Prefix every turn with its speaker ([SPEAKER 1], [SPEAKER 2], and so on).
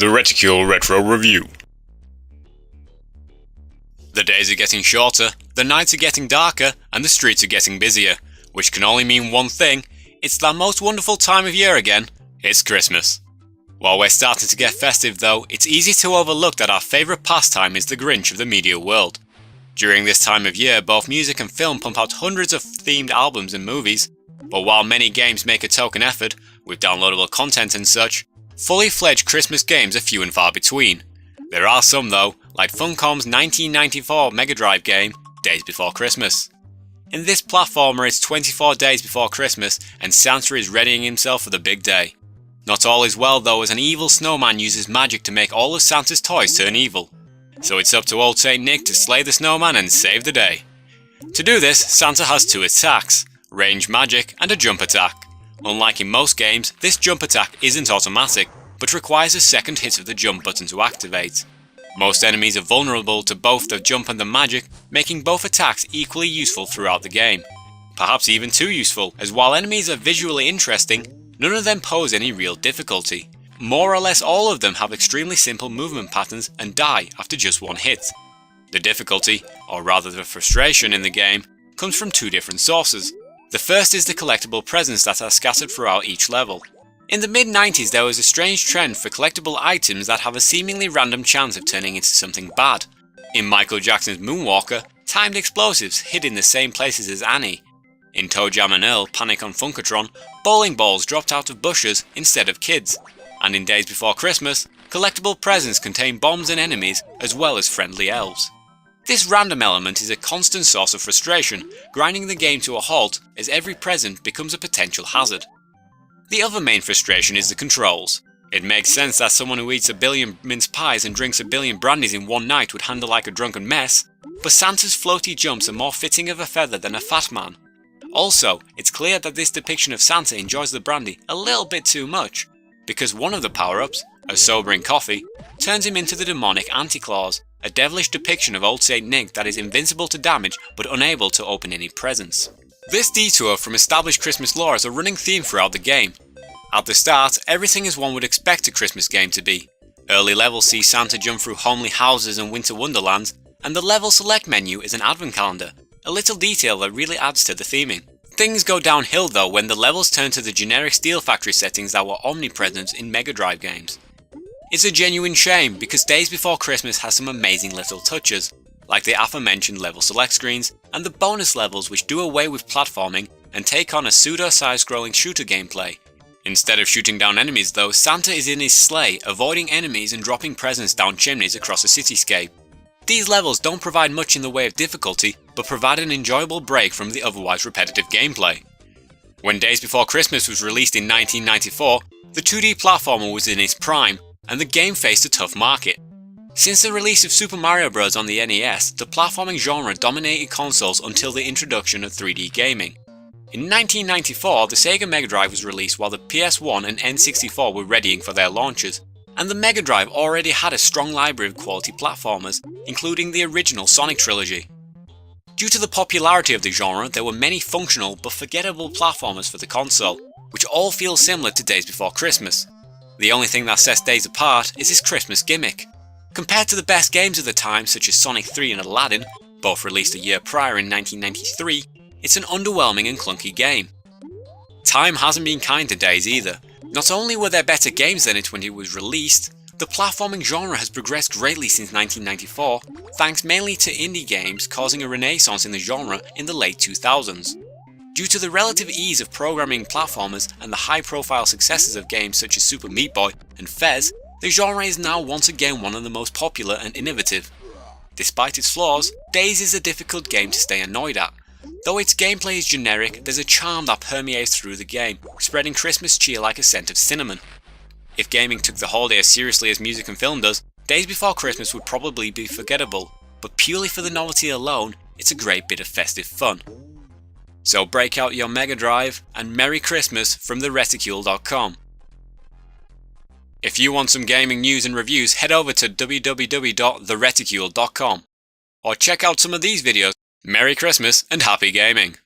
[SPEAKER 1] The Reticule Retro Review. The days are getting shorter, the nights are getting darker, and the streets are getting busier, which can only mean one thing: it's that most wonderful time of year again. It's Christmas. While we're starting to get festive though, it's easy to overlook that our favourite pastime is the Grinch of the media world. During this time of year, both music and film pump out hundreds of themed albums and movies, but while many games make a token effort, with downloadable content and such, fully fledged Christmas games are few and far between. There are some though, like Funcom's 1994 Mega Drive game, Daze Before Christmas. In this platformer, it's 24 days before Christmas and Santa is readying himself for the big day. Not all is well though, as an evil snowman uses magic to make all of Santa's toys turn evil. So it's up to old Saint Nick to slay the snowman and save the day. To do this, Santa has two attacks: range magic and a jump attack. Unlike in most games, this jump attack isn't automatic, but requires a second hit of the jump button to activate. Most enemies are vulnerable to both the jump and the magic, making both attacks equally useful throughout the game. Perhaps even too useful, as while enemies are visually interesting, none of them pose any real difficulty. More or less all of them have extremely simple movement patterns and die after just one hit. The difficulty, or rather the frustration in the game, comes from two different sources. The first is the collectible presents that are scattered throughout each level. In the mid-90s there was a strange trend for collectible items that have a seemingly random chance of turning into something bad. In Michael Jackson's Moonwalker, timed explosives hid in the same places as Annie. In Toe Jam and Earl Panic on Funkatron, bowling balls dropped out of bushes instead of kids. And in Days Before Christmas, collectible presents contain bombs and enemies as well as friendly elves. This random element is a constant source of frustration, grinding the game to a halt as every present becomes a potential hazard. The other main frustration is the controls. It makes sense that someone who eats a billion mince pies and drinks a billion brandies in one night would handle like a drunken mess, but Santa's floaty jumps are more fitting of a feather than a fat man. Also, it's clear that this depiction of Santa enjoys the brandy a little bit too much, because one of the power-ups, a sobering coffee, turns him into the demonic Anti-Claus, a devilish depiction of old Saint Nick that is invincible to damage but unable to open any presents. This detour from established Christmas lore is a running theme throughout the game. At the start, everything is one would expect a Christmas game to be. Early levels see Santa jump through homely houses and winter wonderlands, and the level select menu is an advent calendar, a little detail that really adds to the theming. Things go downhill though when the levels turn to the generic Steel Factory settings that were omnipresent in Mega Drive games. It's a genuine shame because Days Before Christmas has some amazing little touches, like the aforementioned level select screens and the bonus levels which do away with platforming and take on a pseudo-side scrolling shooter gameplay. Instead of shooting down enemies though, Santa is in his sleigh avoiding enemies and dropping presents down chimneys across a cityscape. These levels don't provide much in the way of difficulty, but provide an enjoyable break from the otherwise repetitive gameplay. When Days Before Christmas was released in 1994, the 2D platformer was in its prime, and the game faced a tough market. Since the release of Super Mario Bros. On the NES, the platforming genre dominated consoles until the introduction of 3D gaming. In 1994, the Sega Mega Drive was released while the PS1 and N64 were readying for their launches, and the Mega Drive already had a strong library of quality platformers, including the original Sonic trilogy. Due to the popularity of the genre, there were many functional but forgettable platformers for the console, which all feel similar to Days Before Christmas. The only thing that sets Days apart is its Christmas gimmick. Compared to the best games of the time such as Sonic 3 and Aladdin, both released a year prior in 1993, it's an underwhelming and clunky game. Time hasn't been kind to Days either. Not only were there better games than it when it was released, the platforming genre has progressed greatly since 1994, thanks mainly to indie games causing a renaissance in the genre in the late 2000s. Due to the relative ease of programming platformers and the high-profile successes of games such as Super Meat Boy and Fez, the genre is now once again one of the most popular and innovative. Despite its flaws, Daze is a difficult game to stay annoyed at. Though its gameplay is generic, there's a charm that permeates through the game, spreading Christmas cheer like a scent of cinnamon. If gaming took the holiday as seriously as music and film does, Days Before Christmas would probably be forgettable, but purely for the novelty alone, it's a great bit of festive fun. So break out your Mega Drive and Merry Christmas from thereticule.com. If you want some gaming news and reviews, head over to www.thereticule.com or check out some of these videos. Merry Christmas and happy gaming!